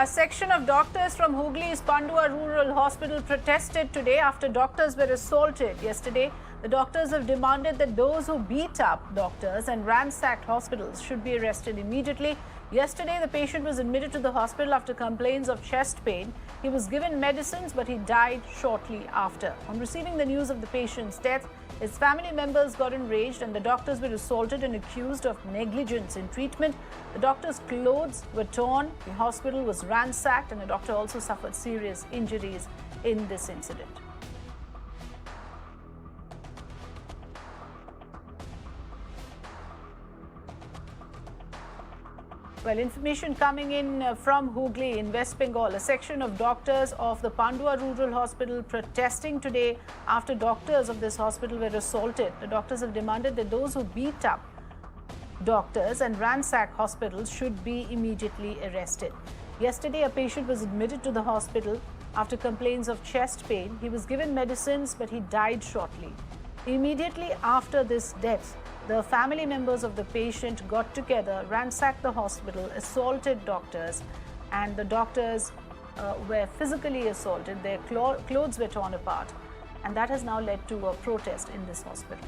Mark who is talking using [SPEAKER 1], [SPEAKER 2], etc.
[SPEAKER 1] A section of doctors from Hooghly's Pandua Rural Hospital protested today after doctors were assaulted. Yesterday, the doctors have demanded that those who beat up doctors and ransacked hospitals should be arrested immediately. Yesterday, the patient was admitted to the hospital after complaints of chest pain. He was given medicines, but he died shortly after. On receiving the news of the patient's death, his family members got enraged and the doctors were assaulted and accused of negligence in treatment. The doctor's clothes were torn, the hospital was ransacked, and the doctor also suffered serious injuries in this incident. Well, information coming in from Hooghly in West Bengal. A section of doctors of the Pandua Rural Hospital protesting today after doctors of this hospital were assaulted. The doctors have demanded that those who beat up doctors and ransack hospitals should be immediately arrested. Yesterday, a patient was admitted to the hospital after complaints of chest pain. He was given medicines, but he died shortly. Immediately after this death, the family members of the patient got together, ransacked the hospital, assaulted doctors, and the doctors were physically assaulted. Their clothes were torn apart, and that has now led to a protest in this hospital.